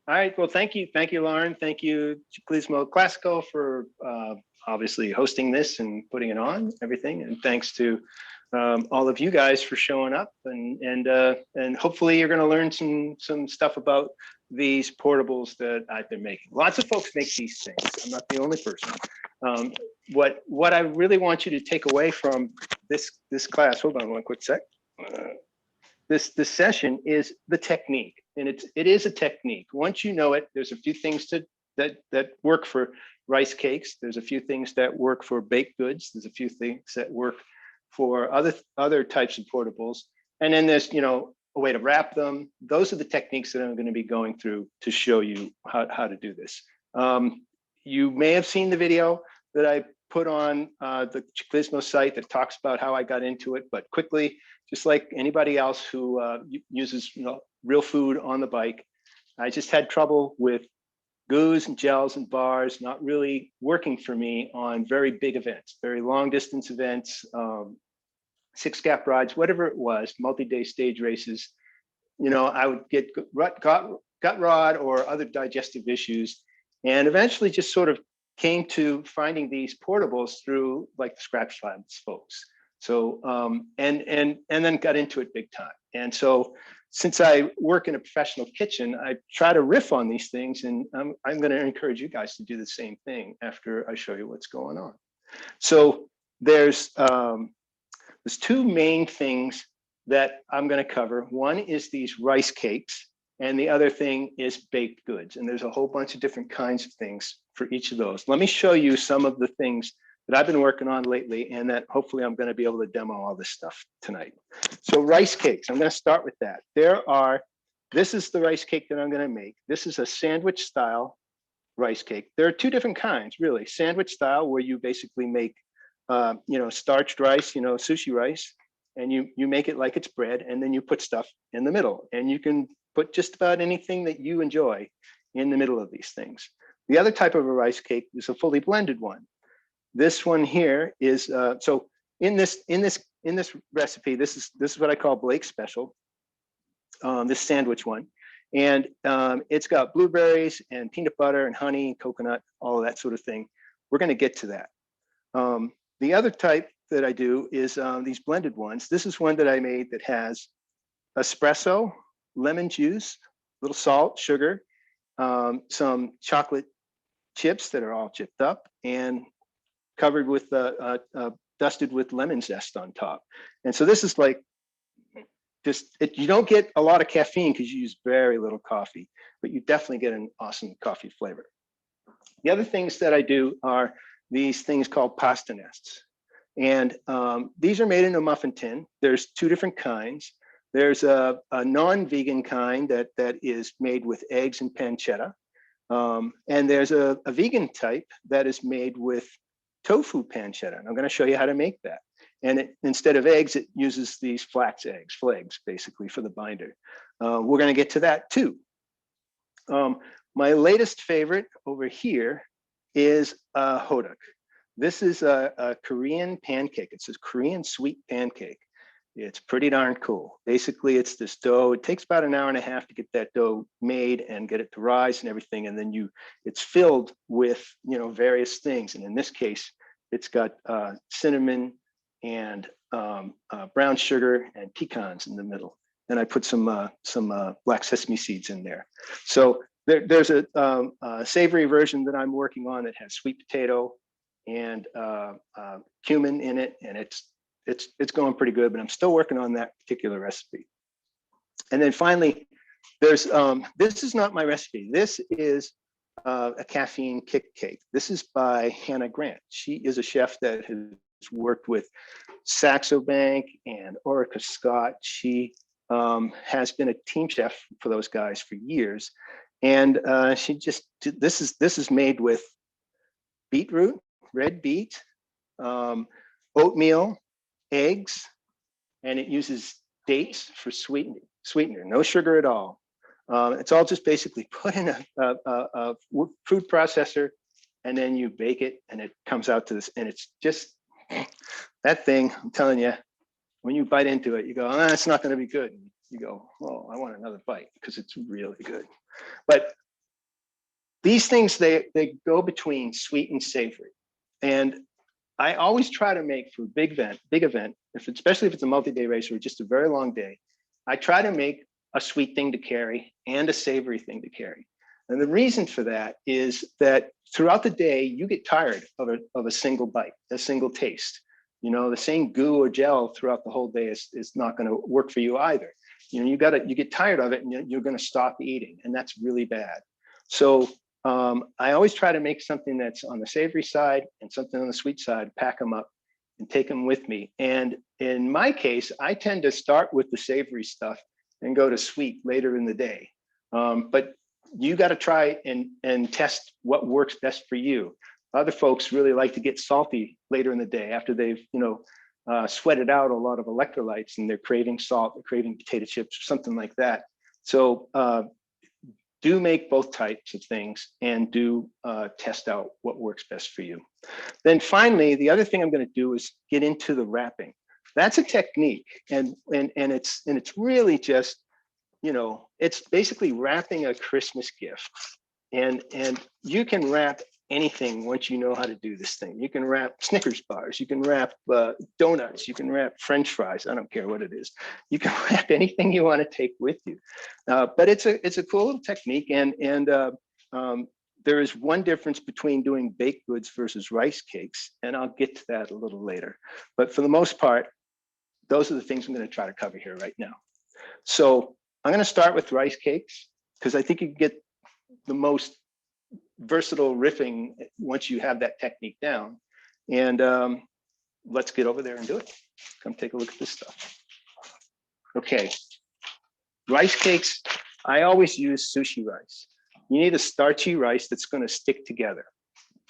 All right. Well, thank you, Lauren. Thank you, Clismo Classical, for obviously hosting this and putting it on everything. And thanks to all of you guys for showing up. And hopefully you're going to learn some stuff about these portables that I've been making. Lots of folks make these things. I'm not the only person. What I really want you to take away from this class. Hold on one quick sec. This session is the technique, and it is a technique. Once you know it, there's a few things that work for rice cakes. There's a few things that work for baked goods. There's a few things that work for other types of portables. And then there's a way to wrap them. Those are the techniques that I'm going to be going through to show you how to do this. You may have seen the video that I put on the Clismo site that talks about how I got into it, but quickly, just like anybody else who uses real food on the bike, I just had trouble with goos and gels and bars not really working for me on very big events, very long distance events, 6-gap rides, whatever it was, multi-day stage races. I would get gut rot or other digestive issues, and eventually just sort of came to finding these portables through like the Scratch Labs folks. So and then got into it big time. And so since I work in a professional kitchen, I try to riff on these things, and I'm going to encourage you guys to do the same thing after I show you what's going on. So there's two main things that I'm going to cover. One is these rice cakes, and the other thing is baked goods. And there's a whole bunch of different kinds of things for each of those. Let me show you some of the things that I've been working on lately, and that hopefully I'm going to be able to demo all this stuff tonight. So rice cakes, I'm going to start with that. This is the rice cake that I'm going to make. This is a sandwich style rice cake. There are two different kinds, really. Sandwich style, where you basically make, starched rice, sushi rice, and you make it like it's bread, and then you put stuff in the middle, and you can put just about anything that you enjoy in the middle of these things. The other type of a rice cake is a fully blended one. This one here is so in this recipe. This is what I call Blake's special. This sandwich one, and it's got blueberries and peanut butter and honey, and coconut, all of that sort of thing. We're going to get to that. The other type that I do is these blended ones. This is one that I made that has espresso, lemon juice, a little salt, sugar, some chocolate chips that are all chipped up, and covered with dusted with lemon zest on top. And so this is like you don't get a lot of caffeine because you use very little coffee, but you definitely get an awesome coffee flavor. The other things that I do are these things called pasta nests. And these are made in a muffin tin. There's two different kinds. There's a non-vegan kind that is made with eggs and pancetta. And there's a vegan type that is made with tofu pancetta. And I'm going to show you how to make that. And instead of eggs, it uses these flax eggs, flags, basically, for the binder. We're going to get to that too. My latest favorite over here is hodok. This is a Korean pancake. It's a Korean sweet pancake. It's pretty darn cool. Basically, it's this dough. It takes about an hour and a half to get that dough made and get it to rise and everything. And then it's filled with various things. And in this case, it's got cinnamon and brown sugar and pecans in the middle. And I put some black sesame seeds in there. So there's a savory version that I'm working on that has sweet potato and cumin in it, and it's going pretty good, but I'm still working on that particular recipe. And then finally, there's this is not my recipe. This is a caffeine kick cake. This is by Hannah Grant. She is a chef that has worked with Saxo Bank and Orica Scott. She has been a team chef for those guys for years, and this is made with beetroot, red beet, oatmeal, eggs, and it uses dates for sweetener, no sugar at all. It's all just basically put in a food processor, and then you bake it, and it comes out to this, and it's just that thing. I'm telling you, when you bite into it, you go, it's not going to be good. You go, oh, I want another bite because it's really good. But these things, they go between sweet and savory. And I always try to make for a big event, especially if it's a multi-day race or just a very long day, I try to make a sweet thing to carry and a savory thing to carry. And the reason for that is that throughout the day, you get tired of a single bite, a single taste. You know, the same goo or gel throughout the whole day is not going to work for you either. You know, you get tired of it and you're going to stop eating, and that's really bad. So I always try to make something that's on the savory side and something on the sweet side, pack them up and take them with me. And in my case, I tend to start with the savory stuff and go to sweet later in the day. But you got to try and test what works best for you. Other folks really like to get salty later in the day after they've, sweated out a lot of electrolytes and they're craving salt, they're craving potato chips or something like that. So do make both types of things and do test out what works best for you. Then finally, the other thing I'm going to do is get into the wrapping. That's a technique, and it's really just, it's basically wrapping a Christmas gift. And you can wrap anything once you know how to do this thing. You can wrap Snickers bars, you can wrap donuts, you can wrap French fries. I don't care what it is. You can wrap anything you want to take with you. But it's a cool little technique. And there is one difference between doing baked goods versus rice cakes, and I'll get to that a little later. But for the most part, those are the things I'm going to try to cover here right now. So I'm going to start with rice cakes because I think you get the most versatile riffing once you have that technique down. And let's get over there and do it. Come take a look at this stuff. Okay, rice cakes, I always use sushi rice. You need a starchy rice that's going to stick together.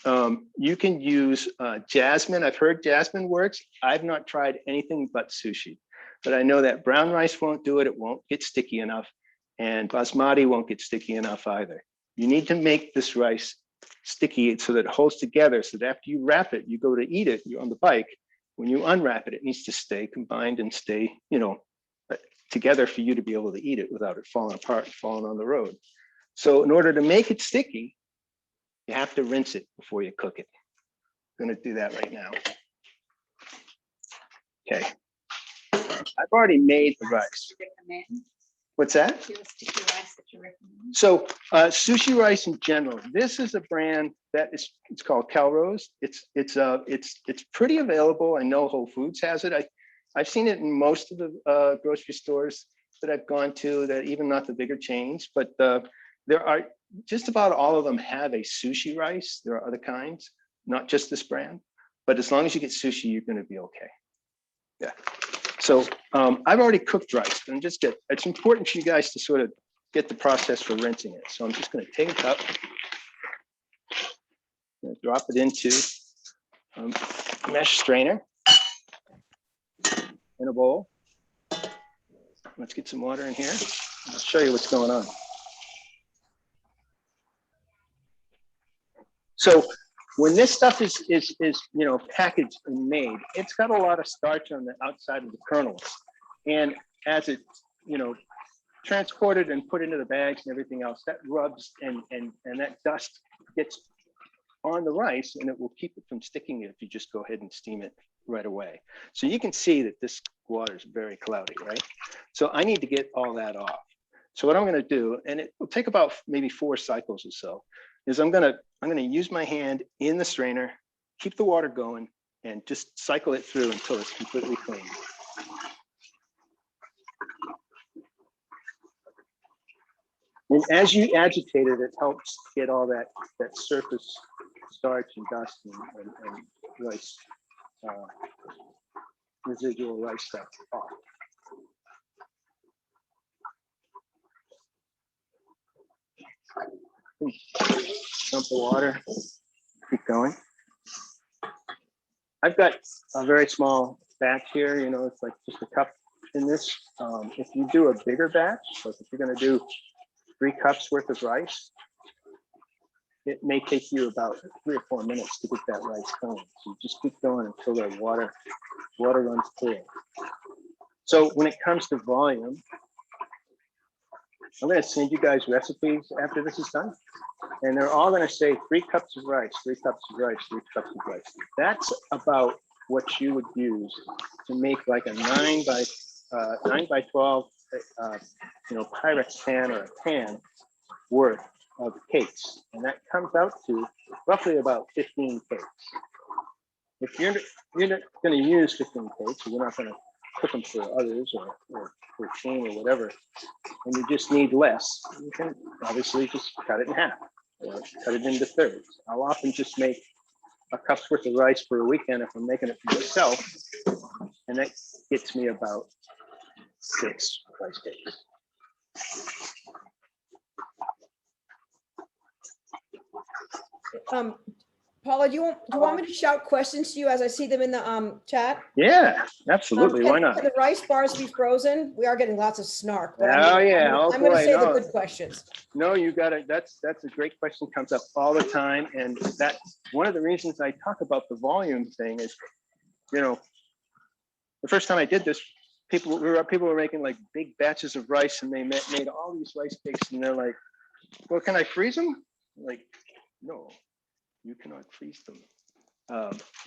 You can use jasmine. I've heard jasmine works. I've not tried anything but sushi, but I know that brown rice won't do it. It won't get sticky enough, and basmati won't get sticky enough either. You need to make this rice sticky so that it holds together, so that after you wrap it, you go to eat it, you're on the bike. When you unwrap it, it needs to stay combined and stay, together for you to be able to eat it without it falling apart, falling on the road. So in order to make it sticky, you have to rinse it before you cook it. I'm going to do that right now. Okay. I've already made the rice. What's that? Sticky rice that you recommend? So sushi rice in general. This is a brand that it's called Calrose. It's pretty available. I know Whole Foods has it. I've seen it in most of the grocery stores that I've gone to. That even not the bigger chains, but there are just about all of them have a sushi rice. There are other kinds, not just this brand. But as long as you get sushi, you're going to be okay. Yeah. So I've already cooked rice, and it's important for you guys to sort of get the process for rinsing it. So I'm just going to take a cup, drop it into a mesh strainer in a bowl. Let's get some water in here. I'll show you what's going on. So when this stuff is packaged and made, it's got a lot of starch on the outside of the kernels. And as it, transported and put into the bags and everything else, that rubs and that dust gets on the rice, and it will keep it from sticking if you just go ahead and steam it right away. So you can see that this water is very cloudy, right? So I need to get all that off. So what I'm going to do, and it will take about maybe 4 cycles or so, is I'm going to use my hand in the strainer, keep the water going, and just cycle it through until it's completely clean. And as you agitate it, it helps get all that surface starch and dust and rice, residual rice stuff off. Dump the water, keep going. I've got a very small batch here, it's like just a cup in this. If you do a bigger batch, so if you're going to do 3 cups worth of rice, it may take you about 3 or 4 minutes to get that rice going. So you just keep going until the water runs clear. So when it comes to volume, I'm going to send you guys recipes after this is done. And they're all going to say 3 cups of rice, 3 cups of rice, 3 cups of rice. That's about what you would use to make like a 9 by 12, Pyrex pan or a pan worth of cakes. And that comes out to roughly about 15 cakes. If you're not going to use 15 cakes, you're not going to cook them for others or for Shane or whatever, and you just need less, you can obviously just cut it in half or cut it into thirds. I'll often just make a cup's worth of rice for a weekend if I'm making it for myself, and that gets me about 6 rice cakes. Paula, do you want me to shout questions to you as I see them in the chat? Yeah, absolutely. Why not? Can the rice bars be frozen? We are getting lots of snark. But Oh yeah. I'm going to say the good questions. No, you got it. That's a great question. Comes up all the time, and that's one of the reasons I talk about the volume thing. Is, the first time I did this, people were making like big batches of rice, and they made all these rice cakes, and they're like, "Well, can I freeze them?" Like, no. You cannot freeze them.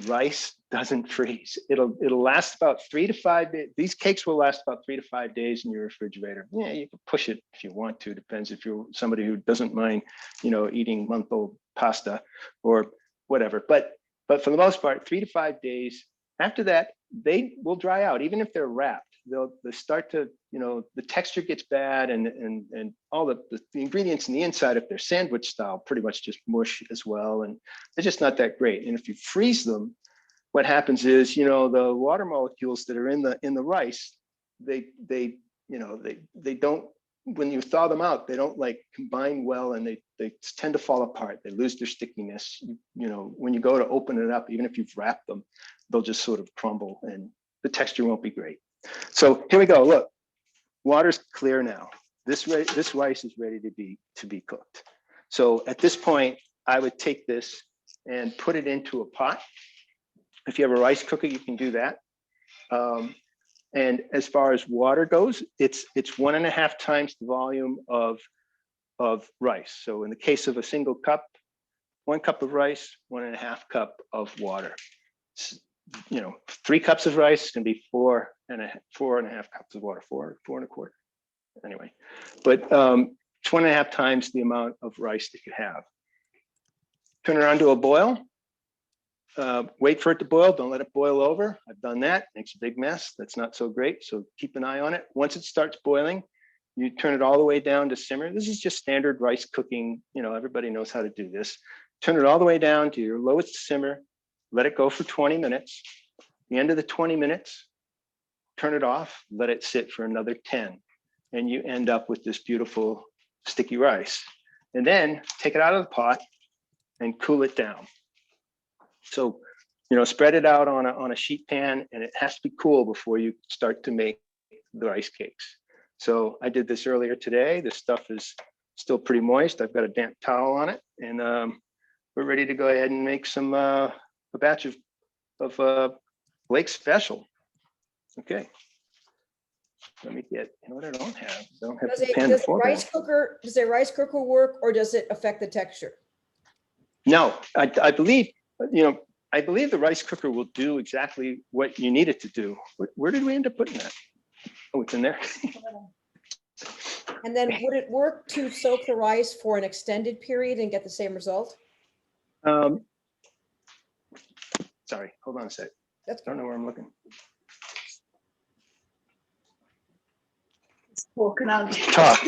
Rice doesn't freeze. It'll last about 3 to 5 days. These cakes will last about 3 to 5 days in your refrigerator. Yeah, you can push it if you want to. Depends if you're somebody who doesn't mind, eating month-old pasta or whatever. But for the most part, 3 to 5 days. After that, they will dry out. Even if they're wrapped, they'll start to, the texture gets bad, and all the ingredients in the inside, if they're sandwich style, pretty much just mush as well, and they're just not that great. And if you freeze them, what happens is, the water molecules that are in the rice, they don't, when you thaw them out, they don't like combine well, and they tend to fall apart. They lose their stickiness. When you go to open it up, even if you've wrapped them, they'll just sort of crumble, and the texture won't be great. So here we go. Look, water's clear now. This rice is ready to be cooked. So at this point, I would take this and put it into a pot. If you have a rice cooker, you can do that. And as far as water goes, it's 1.5 times the volume of rice. So in the case of a single cup, 1 cup of rice, 1.5 cup of water. 3 cups of rice can be 4.5 cups of water, 4.25. Anyway, but it's 1.5 times the amount of rice that you have. Turn it on to a boil. Wait for it to boil. Don't let it boil over. I've done that. Makes a big mess. That's not so great. So keep an eye on it. Once it starts boiling, you turn it all the way down to simmer. This is just standard rice cooking. Everybody knows how to do this. Turn it all the way down to your lowest simmer. Let it go for 20 minutes. At the end of the 20 minutes, turn it off, let it sit for another 10. And you end up with this beautiful sticky rice. And then take it out of the pot and cool it down. So, spread it out on a sheet pan, and it has to be cool before you start to make the rice cakes. So I did this earlier today. This stuff is still pretty moist. I've got a damp towel on it, and we're ready to go ahead and make a batch of Blake's Special. Okay. Let me get, what I don't have. I don't have the pen. Does a rice cooker work, or does it affect the texture? No, I believe, I believe the rice cooker will do exactly what you need it to do. Where did we end up putting that? Oh, it's in there. And then would it work to soak the rice for an extended period and get the same result? Sorry, hold on a sec. I don't know where I'm looking. Talk.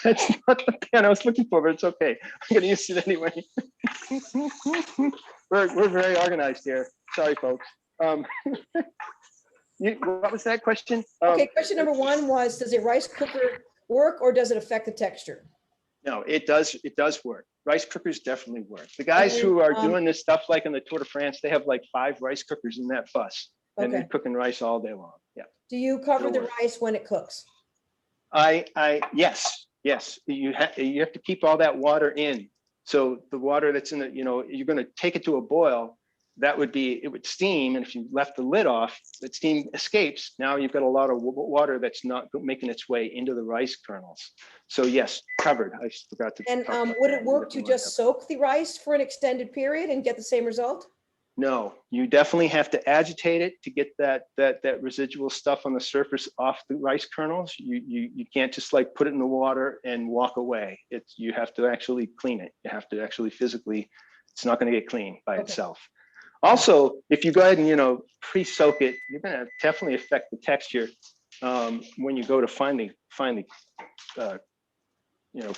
That's not the pen I was looking for, but it's okay. I'm going to use it anyway. We're very organized here. Sorry, folks. What was that question? Okay, question number 1 was, does a rice cooker work, or does it affect the texture? No, it does work. Rice cookers definitely work. The guys who are doing this stuff, like in the Tour de France, they have like 5 rice cookers in that bus, and they're cooking rice all day long. Yeah. Do you cover the rice when it cooks? Yes. You have to keep all that water in. So the water that's in it, you're going to take it to a boil. that would be, it would steam, and if you left the lid off, the steam escapes. Now you've got a lot of water that's not making its way into the rice kernels. So yes, covered. I forgot to. And talk about would that. it work to just soak the rice for an extended period and get the same result? No, you definitely have to agitate it to get that residual stuff on the surface off the rice kernels. You can't just like put it in the water and walk away. You have to actually clean it. You have to actually physically, it's not going to get clean by itself. Also, if you go ahead and, pre-soak it, you're going to definitely affect the texture when you go to finally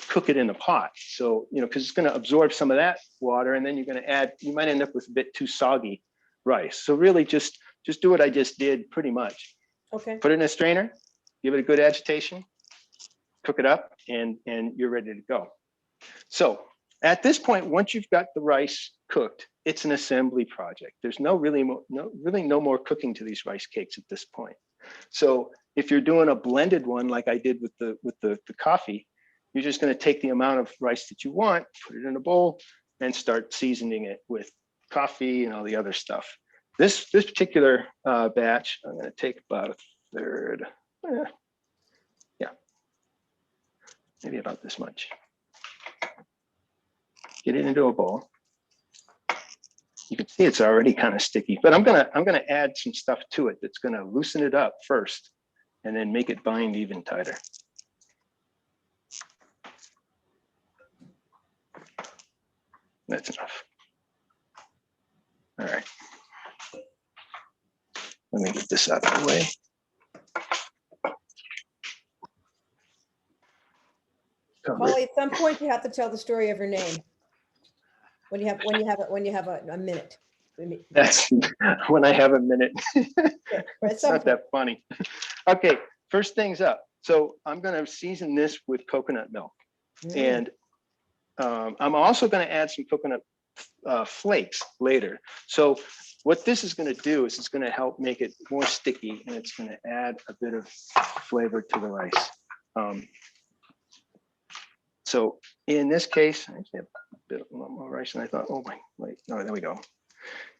cook it in the pot. So, because it's going to absorb some of that water, and then you're going to add, you might end up with a bit too soggy rice. So really just do what I just did pretty much. Okay. Put it in a strainer, give it a good agitation, cook it up, and you're ready to go. So at this point, once you've got the rice cooked, it's an assembly project. There's really no more cooking to these rice cakes at this point. So if you're doing a blended one like I did with the coffee, you're just going to take the amount of rice that you want, put it in a bowl, and start seasoning it with coffee and all the other stuff. This particular batch, I'm going to take about a third. Yeah, maybe about this much. Get it into a bowl. You can see it's already kind of sticky, but I'm gonna add some stuff to it that's gonna loosen it up first, and then make it bind even tighter. That's enough. All right. Let me get this out of the way. Pawley, at some point you have to tell the story of your name. When you have a minute. That's when I have a minute. Okay, It's not that funny. Okay, first things up. So I'm going to season this with coconut milk, and I'm also going to add some coconut flakes later. So what this is going to do is it's going to help make it more sticky, and it's going to add a bit of flavor to the rice. So in this case, I actually have a bit more rice than I thought. Oh my, wait, no, there we go.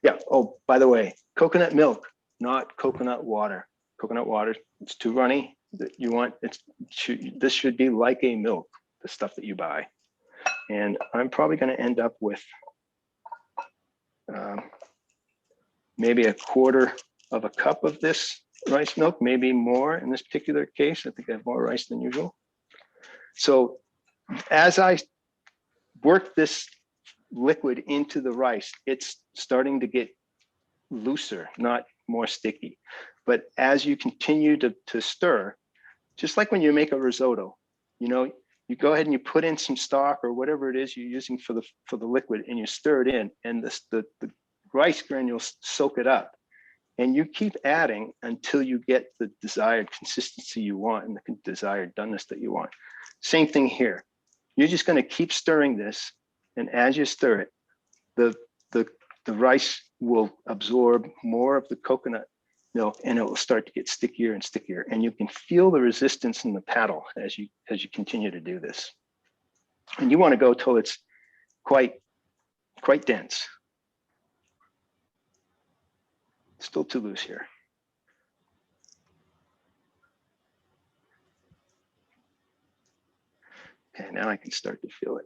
Yeah. Oh, by the way, coconut milk, not coconut water. Coconut water, it's too runny. You want this should be like a milk, the stuff that you buy. And I'm probably going to end up with maybe a quarter of a cup of this rice milk, maybe more in this particular case. I think I have more rice than usual. So as I work this liquid into the rice, it's starting to get looser, not more sticky. But as you continue to stir, just like when you make a risotto, you go ahead and you put in some stock or whatever it is you're using for the liquid, and you stir it in, and the rice granules soak it up. And you keep adding until you get the desired consistency you want and the desired doneness that you want. Same thing here. You're just going to keep stirring this, and as you stir it, the rice will absorb more of the coconut milk, and it will start to get stickier and stickier. And you can feel the resistance in the paddle as you continue to do this. And you want to go till it's quite dense. Still too loose here. Okay, now I can start to feel it.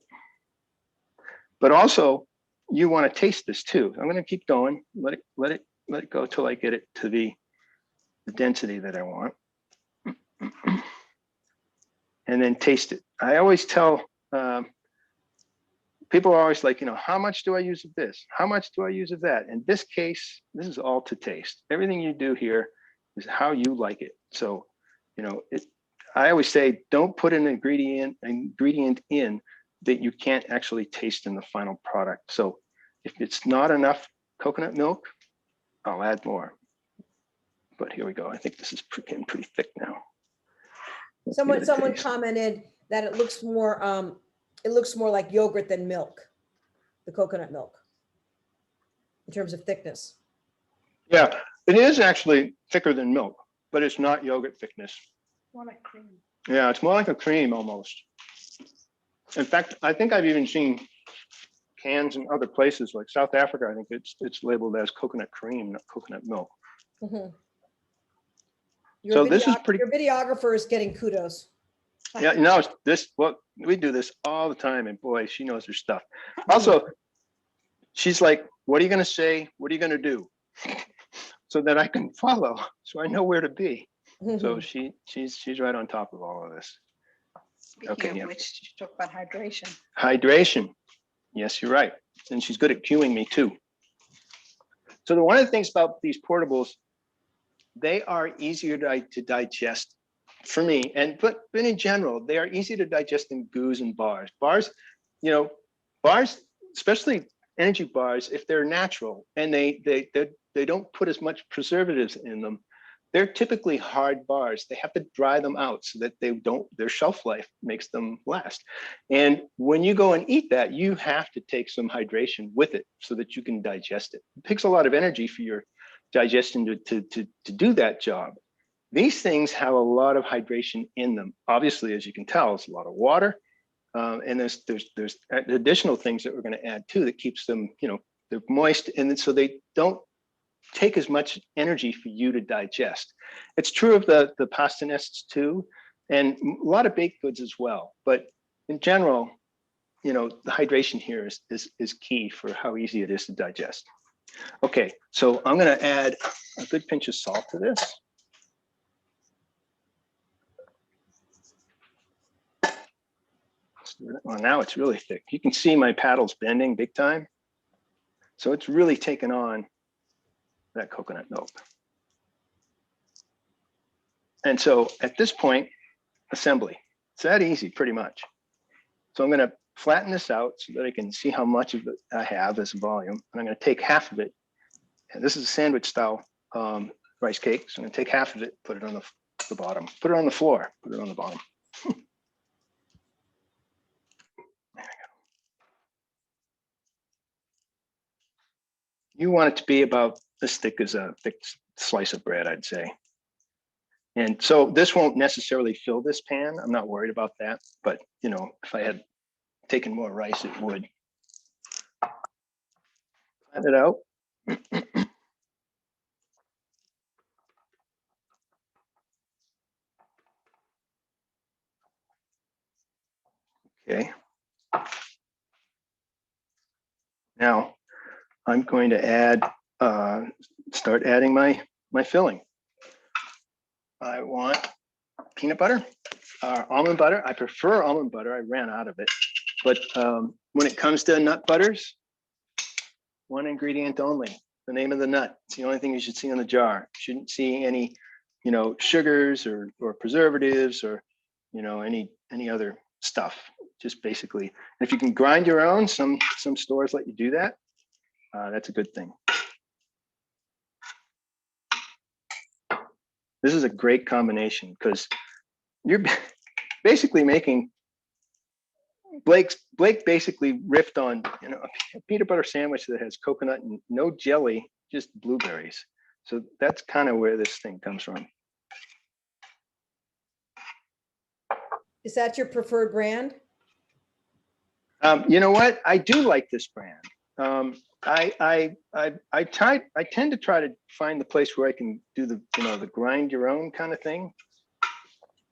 But also, you want to taste this too. I'm going to keep going. Let it go till I get it to the density that I want, and then taste it. I always tell people are always like, how much do I use of this? How much do I use of that? In this case, this is all to taste. Everything you do here is how you like it. So, I always say, don't put an ingredient in that you can't actually taste in the final product. So if it's not enough coconut milk, I'll add more. But here we go. I think this is getting pretty thick now. Someone commented that it looks more like yogurt than milk, the coconut milk, in terms of thickness. Yeah, it is actually thicker than milk, but it's not yogurt thickness. More like cream. Yeah, it's more like a cream almost. In fact, I think I've even seen cans in other places like South Africa, I think it's labeled as coconut cream, not coconut milk. Mhm. So this is pretty, Your videographer is getting kudos. yeah, no, we do this all the time, and boy, she knows her stuff. Also, she's like, what are you going to say? What are you going to do? So that I can follow, so I know where to be. So she's right on top of all of this. Speaking of which, you talk about hydration. Hydration. Yes, you're right. And she's good at cueing me too. So one of the things about these portables, they are easier to digest for me. But in general, they are easy to digest than goos and bars. Bars, bars, especially energy bars, if they're natural and they don't put as much preservatives in them, they're typically hard bars. They have to dry them out so that their shelf life makes them last. And when you go and eat that, you have to take some hydration with it so that you can digest it. It takes a lot of energy for your digestion to do that job. These things have a lot of hydration in them. Obviously, as you can tell, it's a lot of water. And there's additional things that we're going to add too that keeps them, they're moist, and so they don't take as much energy for you to digest. It's true of the pasta nests too, and a lot of baked goods as well. But in general, the hydration here is key for how easy it is to digest. Okay, so I'm going to add a good pinch of salt to this. Well, now it's really thick. You can see my paddles bending big time. So it's really taken on that coconut milk. And so at this point, assembly. It's that easy, pretty much. So I'm going to flatten this out so that I can see how much of it I have as volume. And I'm going to take half of it. And this is a sandwich style rice cake. So I'm going to take half of it, put it on the bottom, put it on the floor, put it on the bottom. You want it to be about as thick as a thick slice of bread, I'd say. And so this won't necessarily fill this pan. I'm not worried about that. But, if I had taken more rice, it would. Flatten it out. Okay. Now I'm going to start adding my filling. I want peanut butter, almond butter. I prefer almond butter. I ran out of it. But when it comes to nut butters, one ingredient only, the name of the nut. It's the only thing you should see on the jar. You shouldn't see any, sugars or preservatives or, any other stuff. Just basically, and if you can grind your own, some stores let you do that. That's a good thing. This is a great combination because you're basically making Blake basically riffed on a peanut butter sandwich that has coconut and no jelly, just blueberries. So that's kind of where this thing comes from. Is that your preferred brand? You know what? I do like this brand. I tend to try to find the place where I can do the grind your own kind of thing.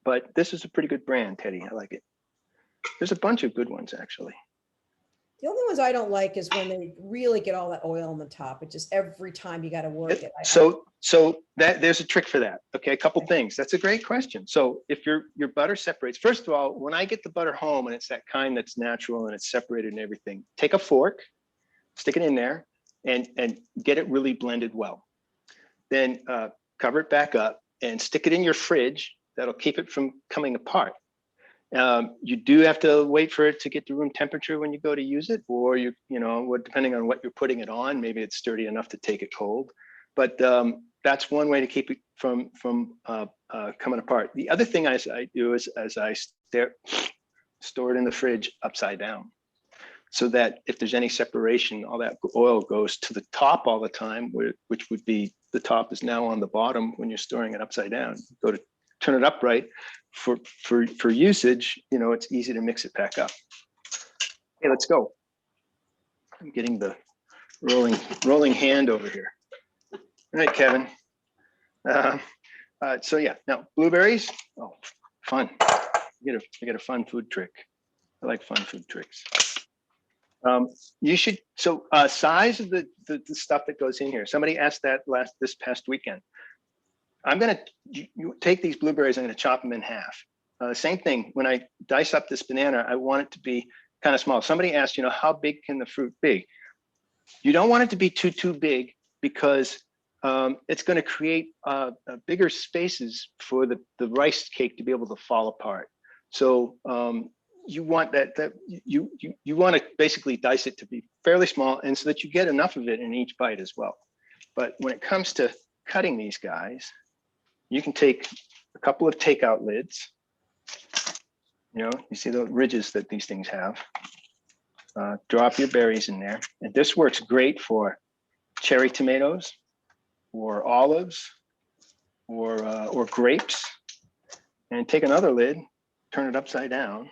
But this is a pretty good brand, Teddy. I like it. There's a bunch of good ones actually. The only ones I don't like is when they really get all that oil on the top. It just every time you got to work it. So there's a trick for that. Okay, a couple things. That's a great question. So if your butter separates, first of all, when I get the butter home and it's that kind that's natural and it's separated and everything, take a fork, stick it in there, and get it really blended well. Then cover it back up and stick it in your fridge. That'll keep it from coming apart. You do have to wait for it to get to room temperature when you go to use it, or depending on what you're putting it on, maybe it's sturdy enough to take it cold. But that's one way to keep it from coming apart. The other thing I do is I store it in the fridge upside down, so that if there's any separation, all that oil goes to the top all the time, which would be the top is now on the bottom when you're storing it upside down. Go to turn it upright for usage, it's easy to mix it back up. Okay, let's go. I'm getting the rolling hand over here. All right, Kevin. So yeah, now blueberries. Oh, fun. I get a fun food trick. I like fun food tricks. You should, so size of the stuff that goes in here. Somebody asked that this past weekend. I'm gonna you take these blueberries, I'm gonna chop them in half. Same thing, when I dice up this banana, I want it to be kind of small. Somebody asked, how big can the fruit be? You don't want it to be too big because it's gonna create bigger spaces for the rice cake to be able to fall apart. So you want you want to basically dice it to be fairly small, and so that you get enough of it in each bite as well. But when it comes to cutting these guys, you can take a couple of takeout lids. You see the ridges that these things have. Drop your berries in there, and this works great for cherry tomatoes, or olives, or grapes. And take another lid, turn it upside down,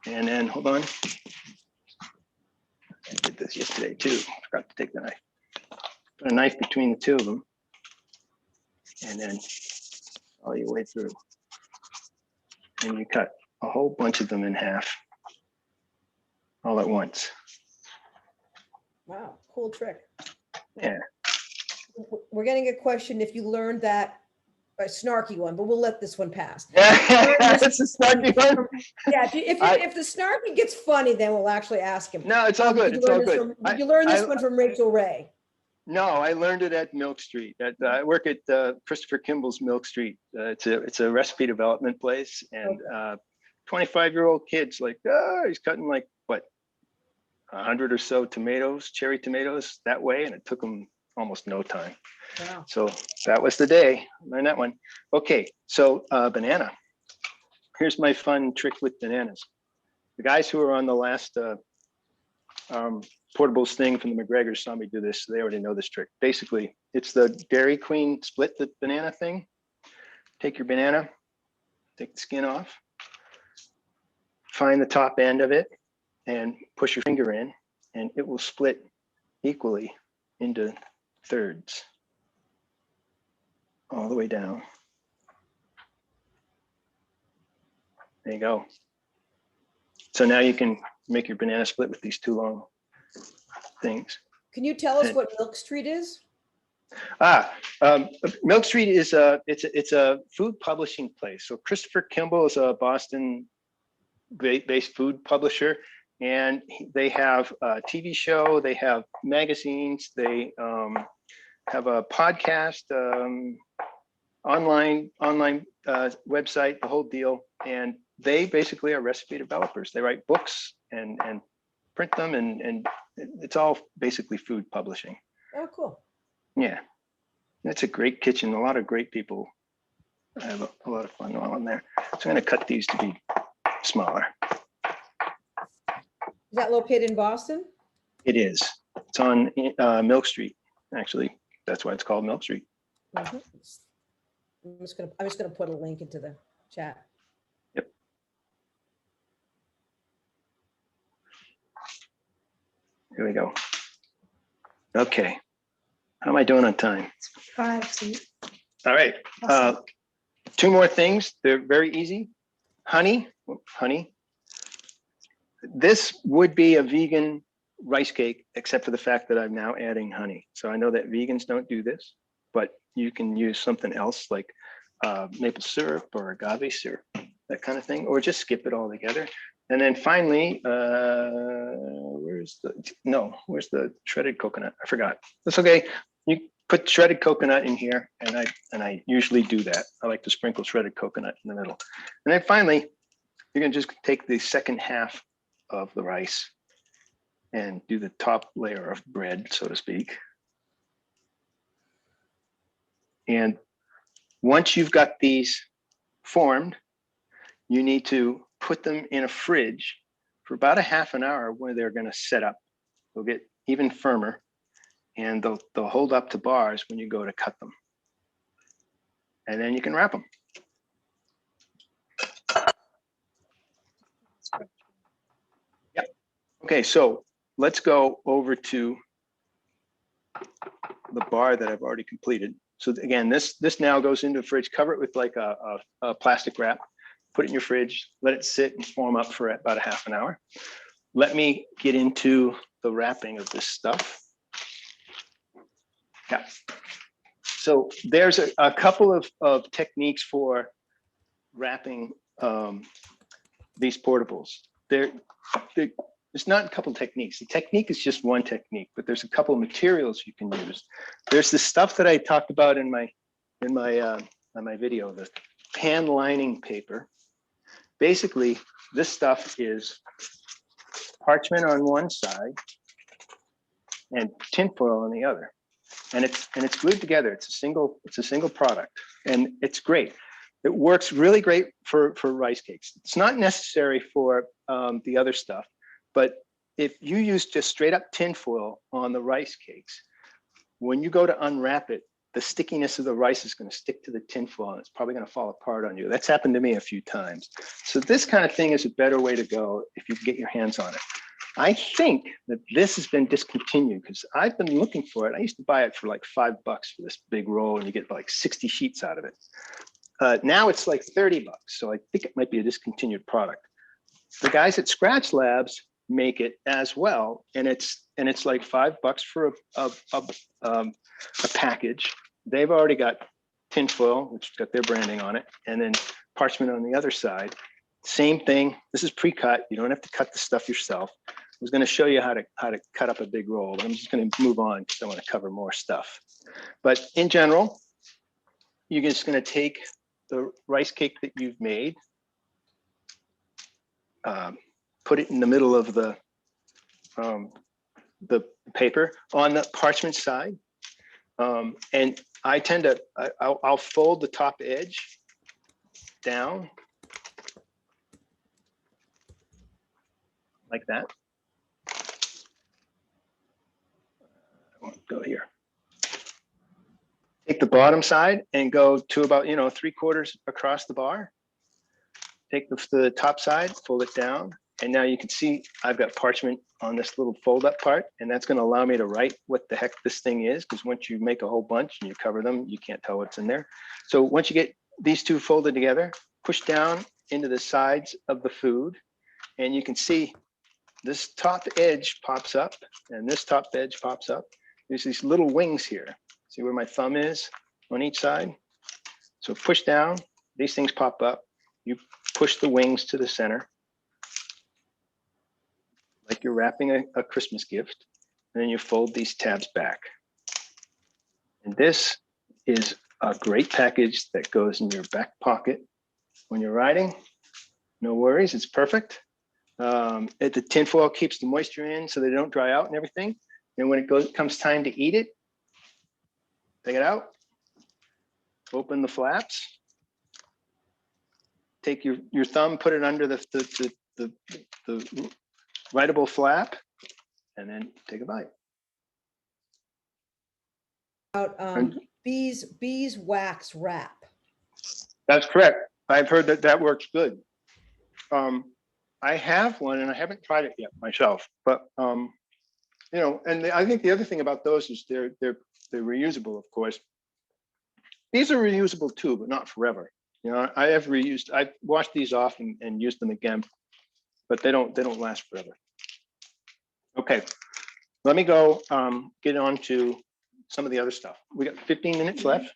and then hold on. I did this yesterday too. Forgot to take the knife. Put a knife between the two of them, and then all your way through. And you cut a whole bunch of them in half, all at once. Wow, cool trick. Yeah. We're getting a question if you learned that, a snarky one, but we'll let this one pass. That's a snarky one. Yeah, if the snarky gets funny, then we'll actually ask him. No, it's all good. It's all good. Did you learn this one from Rachel Ray? No, I learned it at Milk Street. I work at Christopher Kimball's Milk Street. It's a recipe development place, and 25-year-old kids like, he's cutting like what, 100 or so tomatoes, cherry tomatoes that way, and it took him almost no time. Wow. So that was the day. Learned that one. Okay, so banana. Here's my fun trick with bananas. The guys who are on the last portables thing from the McGregors saw me do this, so they already know this trick. Basically, it's the Dairy Queen split the banana thing. Take your banana, take the skin off, find the top end of it, and push your finger in, and it will split equally into thirds all the way down. There you go. So now you can make your banana split with these two long things. Can you tell us what Milk Street is? Milk Street is it's a food publishing place. So Christopher Kimball is a Boston-based food publisher, and they have a TV show, they have magazines, they have a podcast, online website, the whole deal. And they basically are recipe developers. They write books and print them, and it's all basically food publishing. Oh, cool. Yeah, it's a great kitchen. A lot of great people. I have a lot of fun while I'm there. So I'm going to cut these to be smaller. Is that located in Boston? It is. It's on Milk Street. Actually, that's why it's called Milk Street. Mm-hmm. I'm just gonna put a link into the chat. Yep. Here we go. Okay. How am I doing on time? 5. All right. Two more things. They're very easy. Honey. This would be a vegan rice cake, except for the fact that I'm now adding honey. So I know that vegans don't do this, but you can use something else like maple syrup or agave syrup, that kind of thing, or just skip it all together. And then finally, where's the shredded coconut? I forgot. That's okay. You put shredded coconut in here, and I usually do that. I like to sprinkle shredded coconut in the middle. And then finally, you're gonna just take the second half of the rice and do the top layer of bread, so to speak. And once you've got these formed, you need to put them in a fridge for about a half an hour where they're going to set up. They'll get even firmer, and they'll hold up to bars when you go to cut them. And then you can wrap them. Yep. Okay, so let's go over to the bar that I've already completed. So again, this now goes into the fridge. Cover it with like a plastic wrap. Put it in your fridge. Let it sit and form up for about a half an hour. Let me get into the wrapping of this stuff. Yeah. So there's a couple of techniques for wrapping these portables. There's not a couple techniques. The technique is just one technique, but there's a couple of materials you can use. There's the stuff that I talked about in my video, the pan lining paper. Basically, this stuff is parchment on one side and tinfoil on the other, and it's glued together. It's a single product, and it's great. It works really great for rice cakes. It's not necessary for the other stuff, but if you use just straight up tinfoil on the rice cakes, when you go to unwrap it, the stickiness of the rice is going to stick to the tinfoil, and it's probably going to fall apart on you. That's happened to me a few times. So this kind of thing is a better way to go if you can get your hands on it. I think that this has been discontinued because I've been looking for it. I used to buy it for like $5 for this big roll, and you get like 60 sheets out of it. Now it's like $30, so I think it might be a discontinued product. The guys at Scratch Labs make it as well, and it's like $5 for a package. They've already got tinfoil, which has got their branding on it, and then parchment on the other side. Same thing. This is pre-cut. You don't have to cut the stuff yourself. I was going to show you how to cut up a big roll, but I'm just going to move on because I want to cover more stuff. But in general, you're just going to take the rice cake that you've made, put it in the middle of the paper on the parchment side, and I tend to I'll fold the top edge down like that. I won't go here. Take the bottom side and go to about 3/4 across the bar. Take the top side, fold it down, and now you can see I've got parchment on this little fold up part, and that's going to allow me to write what the heck this thing is, because once you make a whole bunch and you cover them, you can't tell what's in there. So once you get these two folded together, push down into the sides of the food, and you can see this top edge pops up and this top edge pops up. There's these little wings here. See where my thumb is on each side? So push down, these things pop up. You push the wings to the center, like you're wrapping a Christmas gift, and then you fold these tabs back. And this is a great package that goes in your back pocket when you're riding. No worries, it's perfect. The tinfoil keeps the moisture in so they don't dry out and everything. And when it comes time to eat it, take it out, open the flaps, take your thumb, put it under the writable flap, and then take a bite. About beeswax wrap. That's correct. I've heard that works good. I have one and I haven't tried it yet myself, but and I think the other thing about those is they're reusable, of course. These are reusable too, but not forever. I've washed these off and used them again, but they don't last forever. Okay, let me go get on to some of the other stuff. We got 15 minutes left.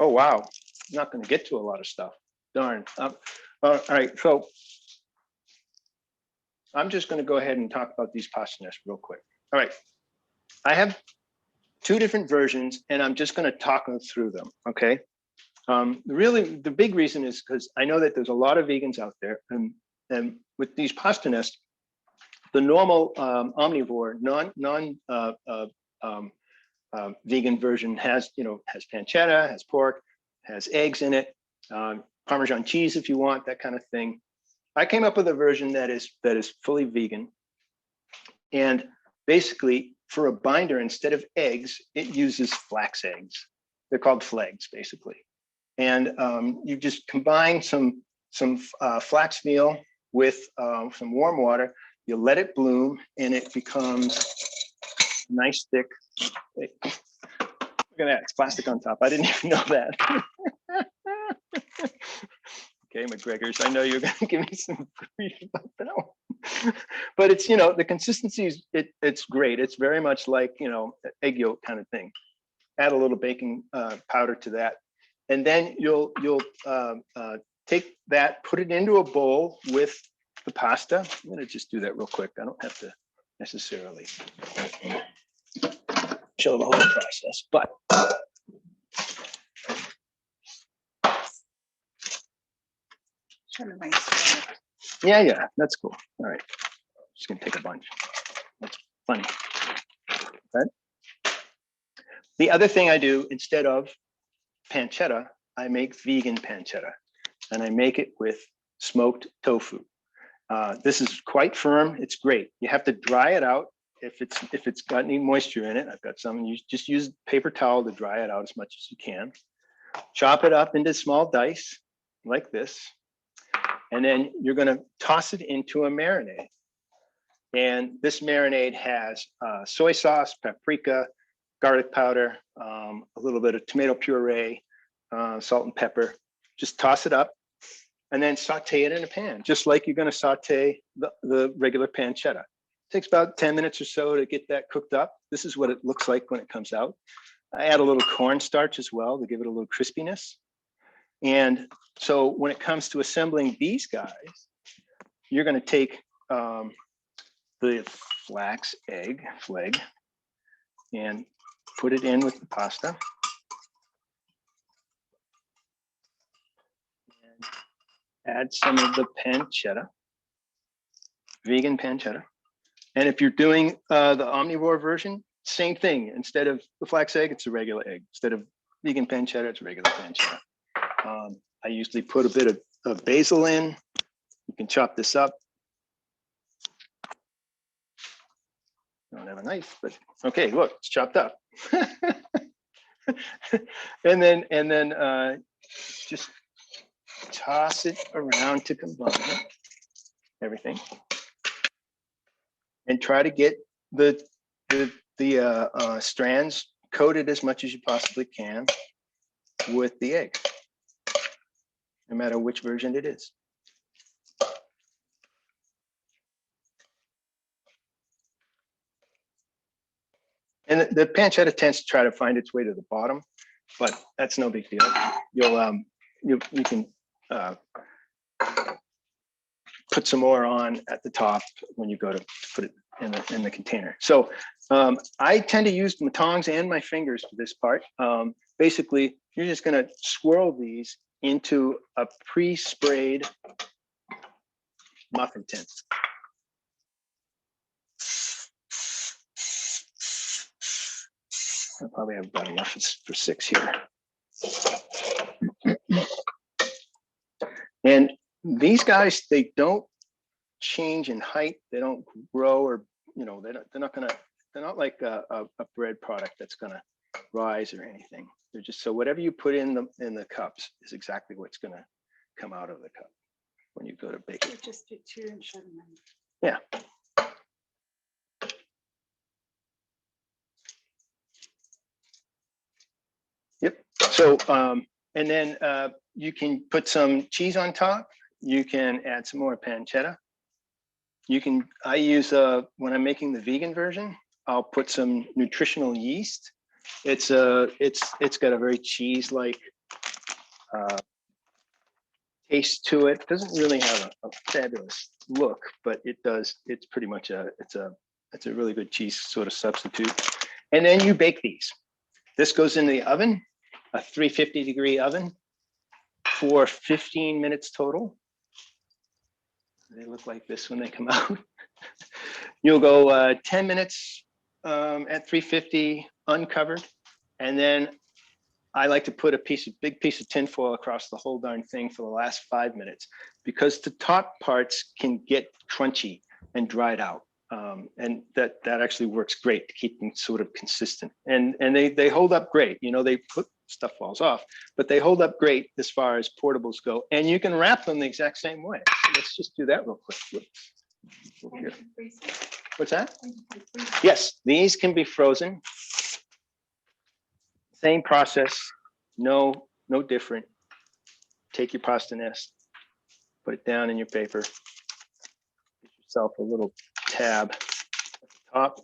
Oh wow, I'm not going to get to a lot of stuff. Darn. All right, so I'm just going to go ahead and talk about these pasta nests real quick. All right, I have 2 different versions, and I'm just going to talk through them. Okay. Really, the big reason is because I know that there's a lot of vegans out there, and with these pasta nests, the normal omnivore, vegan version has pancetta, has pork, has eggs in it, Parmesan cheese if you want, that kind of thing. I came up with a version that is fully vegan, and basically for a binder, instead of eggs, it uses flax eggs. They're called flags, basically. And you just combine some flax meal with some warm water, you let it bloom, and it becomes nice thick. Look at that, it's plastic on top. I didn't even know that. Okay, McGregor's, I know you're gonna give me some grief about that one. But it's, the consistency is, it's great. It's very much like, egg yolk kind of thing. Add a little baking powder to that. And then you'll take that, put it into a bowl with the pasta. I'm gonna just do that real quick. I don't have to necessarily show the whole process, but yeah, that's cool. All right, just gonna take a bunch. That's funny. Right? The other thing I do instead of pancetta, I make vegan pancetta, and I make it with smoked tofu. This is quite firm. It's great. You have to dry it out. If it's got any moisture in it, I've got some. You just use paper towel to dry it out as much as you can. Chop it up into small dice like this, and then you're going to toss it into a marinade. And this marinade has soy sauce, paprika, garlic powder, a little bit of tomato puree, salt and pepper. Just toss it up and then saute it in a pan, just like you're going to saute the regular pancetta. It takes about 10 minutes or so to get that cooked up. This is what it looks like when it comes out. I add a little cornstarch as well to give it a little crispiness. And so when it comes to assembling these guys, you're going to take the flax egg flag and put it in with the pasta. And add some of the pancetta, vegan pancetta. And if you're doing the omnivore version, same thing. Instead of the flax egg, it's a regular egg. Instead of vegan pancetta, it's regular pancetta. I usually put a bit of basil in. You can chop this up. I don't have a knife, but okay, look, it's chopped up. and then just toss it around to combine everything, and try to get the strands coated as much as you possibly can with the egg, no matter which version it is. And the pancetta tends to try to find its way to the bottom, but that's no big deal. You can put some more on at the top when you go to put it in the container. So I tend to use my tongs and my fingers for this part. Basically, you're just going to swirl these into a pre-sprayed muffin tin. I probably have about enough for 6 here. And these guys, they don't change in height. They don't grow, or they're not like a bread product that's gonna rise or anything. They're just, so whatever you put in the cups is exactly what's gonna come out of the cup when you go to bake it. Just do 2 and shut them in. Yeah. Yep. So, and then you can put some cheese on top. You can add some more pancetta. I use, when I'm making the vegan version, I'll put some nutritional yeast. It's got a very cheese-like taste to it. It doesn't really have a fabulous look, but it does. It's pretty much it's a really good cheese sort of substitute. And then you bake these. This goes in the oven, a 350-degree oven, for 15 minutes total. They look like this when they come out. You'll go 10 minutes at 350 uncovered. And then I like to put a big piece of tinfoil across the whole darn thing for the last 5 minutes, because the top parts can get crunchy and dried out. And that actually works great to keep them sort of consistent. And they hold up great. Stuff falls off, but they hold up great as far as portables go. And you can wrap them the exact same way. So let's just do that real quick. Here. What's that? Yes, these can be frozen. Same process, no different. Take your pasta nest, put it down in your paper. Get yourself a little tab at the top.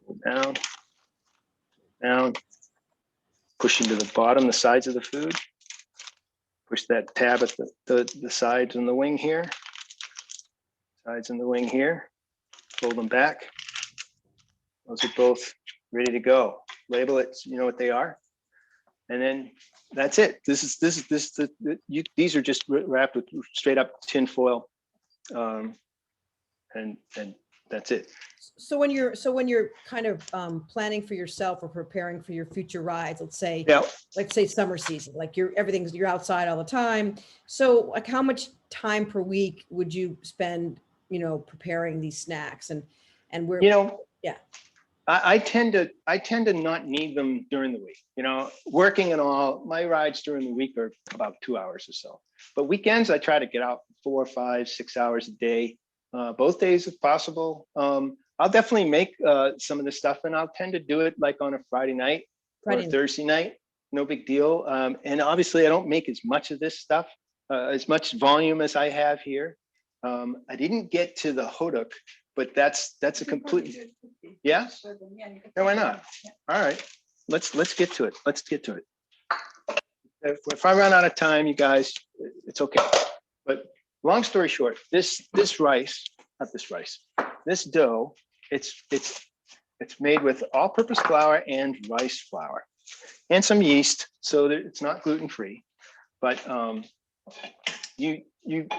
Pull down, push into the bottom, the sides of the food. Push that tab at the sides and the wing here. Sides and the wing here. Fold them back. Those are both ready to go. Label it, so you know what they are. And then that's it. These are just wrapped with straight up tin foil. And that's it. So when you're kind of planning for yourself or preparing for your future rides, let's say summer season, like you're outside all the time. So like how much time per week would you spend, preparing these snacks and where, yeah. I tend to not need them during the week, working and all. My rides during the week are about 2 hours or so, but weekends I try to get out 4, 5, 6 hours a day, both days if possible. I'll definitely make some of this stuff, and I'll tend to do it like on a Friday night or Thursday night. No big deal. And obviously I don't make as much of this stuff, as much volume as I have here. I didn't get to the hodok, but that's a complete, yeah. No, why not? All right, let's get to it. Let's get to it. If I run out of time, you guys, it's okay. But long story short, this dough, it's made with all-purpose flour and rice flour and some yeast, so that it's not gluten-free. But you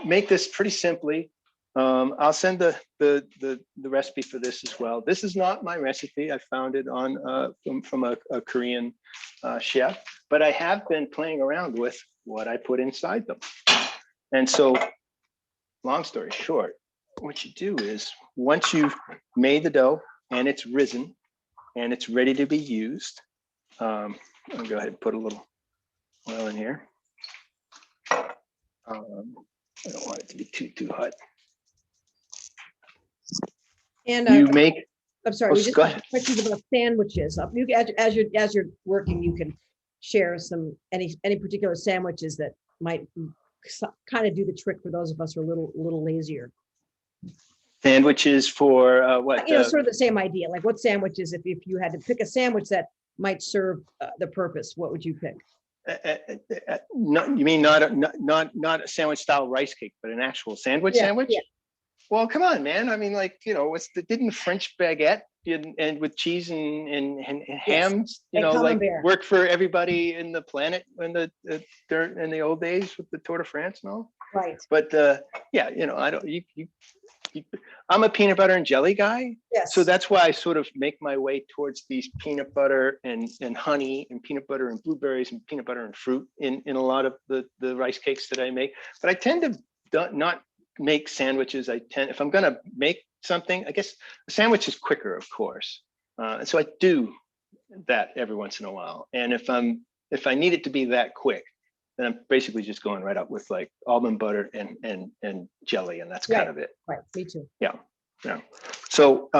make this pretty simply. I'll send the recipe for this as well. This is not my recipe. I found it on from a Korean chef, but I have been playing around with what I put inside them. And so, long story short, what you do is once you've made the dough and it's risen and it's ready to be used, I'll go ahead and put a little oil in here. I don't want it to be too hot. And you make. I'm sorry, we just have questions about sandwiches. As you're working, you can share any particular sandwiches that might kind of do the trick for those of us who are a little lazier. Sandwiches for what? Sort of the same idea. Like what sandwiches, if you had to pick a sandwich that might serve the purpose, what would you pick? You mean not a sandwich style rice cake, but an actual sandwich? Yeah. Well, come on, man. I mean, like, didn't French baguette and with cheese and hams, like work for everybody in the planet in the old days with the Tour de France and all? Right. But yeah, I don't. I'm a peanut butter and jelly guy. Yes. So that's why I sort of make my way towards these peanut butter and honey and peanut butter and blueberries and peanut butter and fruit in a lot of the rice cakes that I make. But I tend to not make sandwiches. If I'm going to make something, I guess a sandwich is quicker, of course. And so I do that every once in a while. And if I need it to be that quick, then I'm basically just going right up with like almond butter and jelly, and that's kind of it. Right, me too. Yeah. So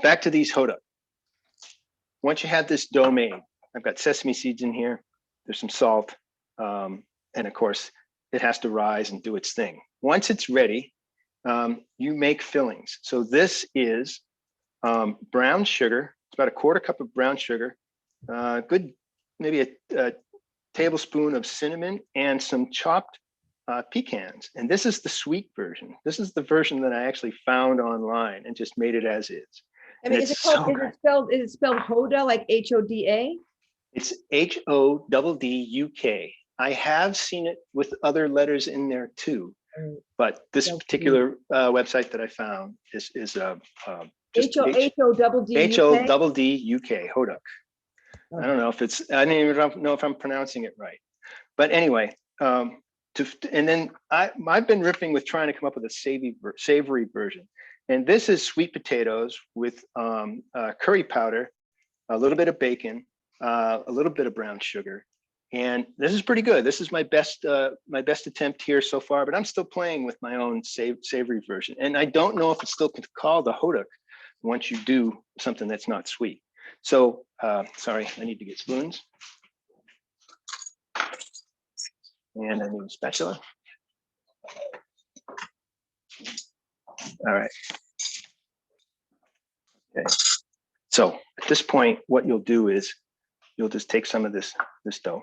back to these hodok. Once you have this dough made, I've got sesame seeds in here. There's some salt, and of course, it has to rise and do its thing. Once it's ready, you make fillings. So this is brown sugar. It's about a 1/4 cup of brown sugar. Good, maybe a tablespoon of cinnamon and some chopped pecans. And this is the sweet version. This is the version that I actually found online and just made it as is. I mean, is it spelled Hoda, like Hoda? It's HODDUK. I have seen it with other letters in there too, but this particular website that I found is just HODDUK, Hodok. I don't know if I don't even know if I'm pronouncing it right, but anyway, and then I've been ripping with trying to come up with a savory version, and this is sweet potatoes with curry powder, a little bit of bacon, a little bit of brown sugar, And this is pretty good. This is my best attempt here so far, but I'm still playing with my own savory version. And I don't know if it's still called a hodok once you do something that's not sweet. So, sorry, I need to get spoons. And I need a spatula. All right. Okay. So at this point, what you'll do is you'll just take some of this dough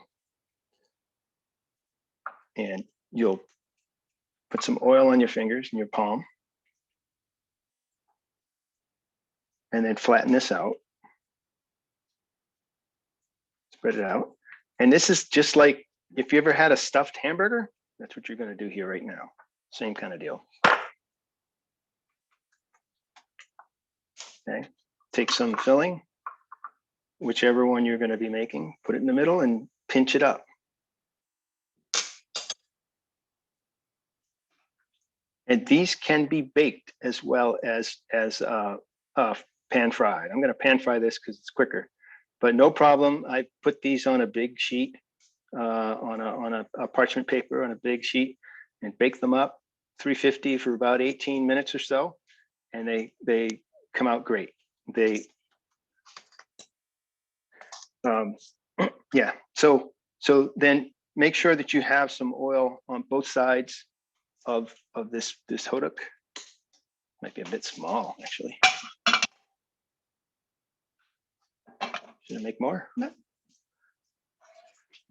and you'll put some oil on your fingers and your palm and then flatten this out. Spread it out. And this is just like if you ever had a stuffed hamburger, that's what you're going to do here right now. Same kind of deal. Okay. Take some filling, whichever one you're going to be making, put it in the middle and pinch it up. And these can be baked as well as pan fried. I'm going to pan fry this because it's quicker, but no problem. I put these on a big sheet, on a parchment paper on a big sheet, and bake them up 350 for about 18 minutes or so, and they come out great. They yeah. So then make sure that you have some oil on both sides of this hodok. Might be a bit small, actually. Should I make more? No.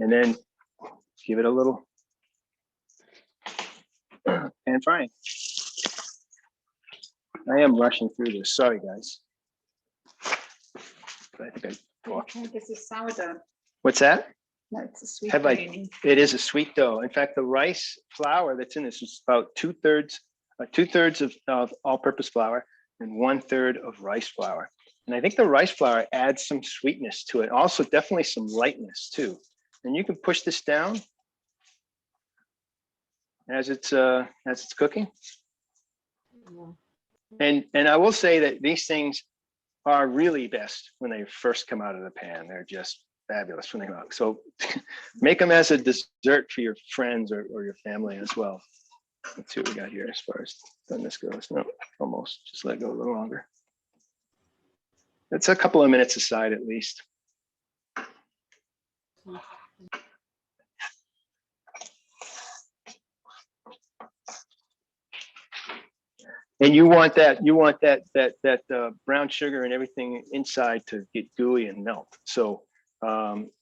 And then give it a little pan frying. I am rushing through this. Sorry, guys. But I think I walked. This is sourdough. What's that? No, it's a sweet. It is a sweet dough. In fact, the rice flour that's in this is about two-thirds of all-purpose flour and 1/3 of rice flour. And I think the rice flour adds some sweetness to it. Also, definitely some lightness too. And you can push this down as it's cooking. And I will say that these things are really best when they first come out of the pan. They're just fabulous when they come out. So make them as a dessert for your friends or your family as well. Let's see what we got here as far as this goes. No, almost. Just let it go a little longer. It's a couple of minutes aside at least. And you want that brown sugar and everything inside to get gooey and melt. So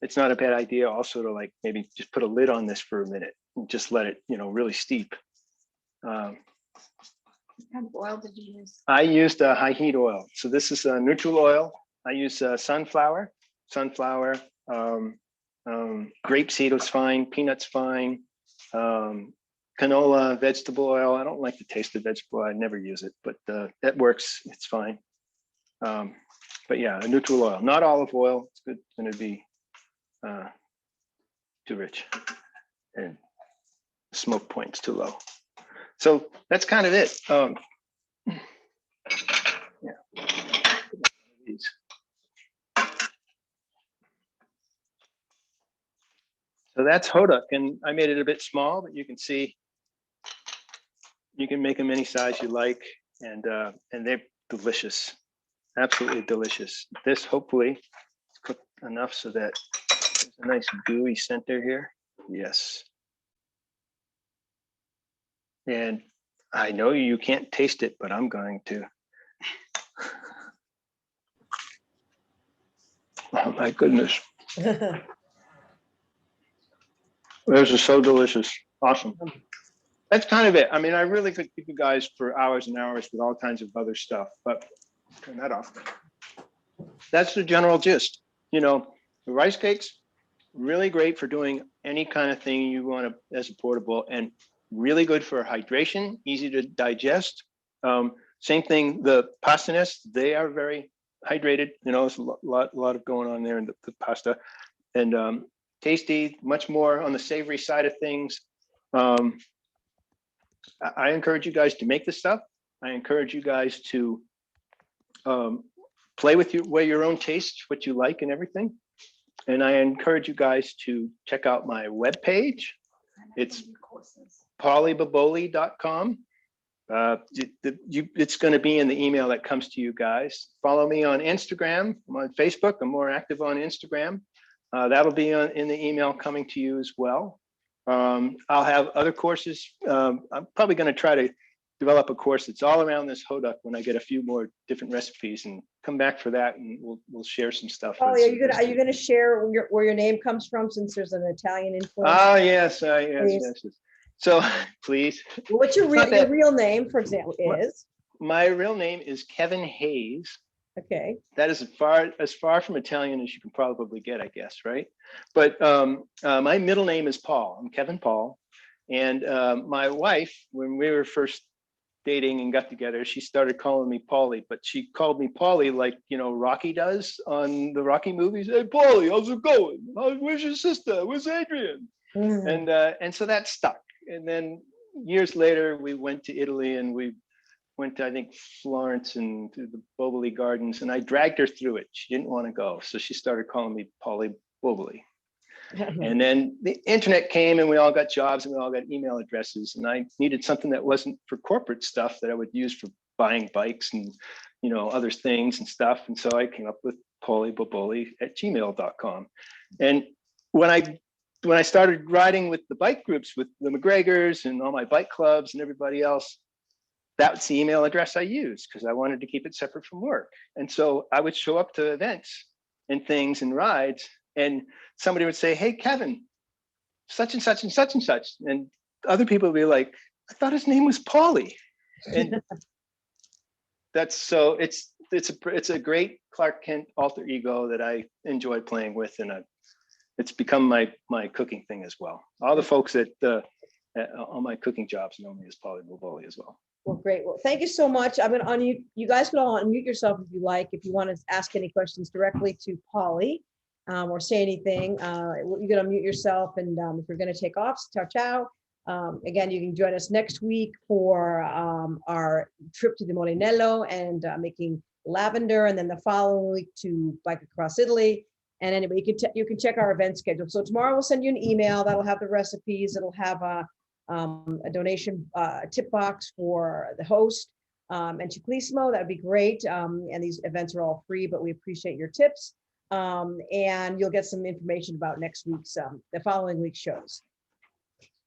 it's not a bad idea also to like maybe just put a lid on this for a minute and just let it, really steep. What kind of oil did you use? I used a high heat oil. So this is a neutral oil. I use sunflower, grapeseed was fine, peanuts fine, canola, vegetable oil. I don't like the taste of vegetable oil. I never use it, but that works. It's fine. But yeah, a neutral oil, not olive oil. It's good. It's going to be too rich, and smoke point's too low. So that's kind of it. Yeah. So that's hodok, and I made it a bit small, but you can see you can make them any size you like, and they're delicious, absolutely delicious. This hopefully is cooked enough so that there's a nice gooey center here. Yes. And I know you can't taste it, but I'm going to. Oh my goodness. Those are so delicious. Awesome. That's kind of it. I mean, I really could keep you guys for hours and hours with all kinds of other stuff, but turn that off. That's the general gist. The rice cakes, really great for doing any kind of thing you want to as a portable, and really good for hydration, easy to digest. Same thing, the pasta nests, they are very hydrated. There's a lot of going on there in the pasta, and tasty, much more on the savory side of things. I encourage you guys to make this stuff. I encourage you guys to play with your own taste, what you like and everything. And I encourage you guys to check out my webpage. It's pawleyboboli.com. It's going to be in the email that comes to you guys. Follow me on Instagram. I'm on Facebook. I'm more active on Instagram. That'll be in the email coming to you as well. I'll have other courses. I'm probably going to try to develop a course that's all around this hodok when I get a few more different recipes, and come back for that, and we'll share some stuff. Oh, are you gonna share where your name comes from, since there's an Italian influence? Ah, yes, yes. So please. Well, what's your real name, for example, is? My real name is Kevin Hayes. Okay. That is as far from Italian as you can probably get, I guess, right? But my middle name is Paul. I'm Kevin Paul. And my wife, when we were first dating and got together, she started calling me Pawley, but she called me Pawley like, Rocky does on the Rocky movies. Hey, Pawley, how's it going? Where's your sister? Where's Adrian? And so that stuck. And then years later, we went to Italy, and we went to, I think, Florence and to the Boboli Gardens, and I dragged her through it. She didn't want to go. So she started calling me Pawley Boboli. And then the internet came, and we all got jobs, and we all got email addresses. And I needed something that wasn't for corporate stuff, that I would use for buying bikes and, other things and stuff. And so I came up with pawleyboboli@gmail.com. And when I started riding with the bike groups, with the McGregors and all my bike clubs and everybody else, that's the email address I used, because I wanted to keep it separate from work. And so I would show up to events and things and rides, and somebody would say, hey, Kevin, such and such and such and such. And other people would be like, I thought his name was Pawley. And it's a great Clark Kent alter ego that I enjoy playing with. And it's become my cooking thing as well. All the folks at all my cooking jobs know me as Pawley Boboli as well. Well, great. Well, thank you so much. I'm going to unmute. You guys can all unmute yourself if you like, if you want to ask any questions directly to Pawley, or say anything. You can unmute yourself, and if you're going to take off, ciao. Again, you can join us next week for our trip to the Molinello and making lavender, and then the following week to bike across Italy. And anyway, you can check our event schedule. So tomorrow we'll send you an email that'll have the recipes. It'll have a donation tip box for the host and Ciclismo. That'd be great. And these events are all free, but we appreciate your tips. And you'll get some information about next week's, the following week's shows.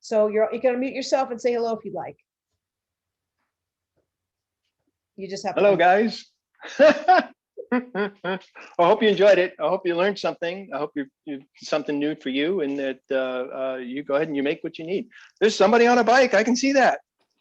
So you can unmute yourself and say hello if you'd like. You just have hello, guys. I hope you enjoyed it. I hope you learned something. I hope you something new for you, and that you go ahead and you make what you need. There's somebody on a bike. I can see that.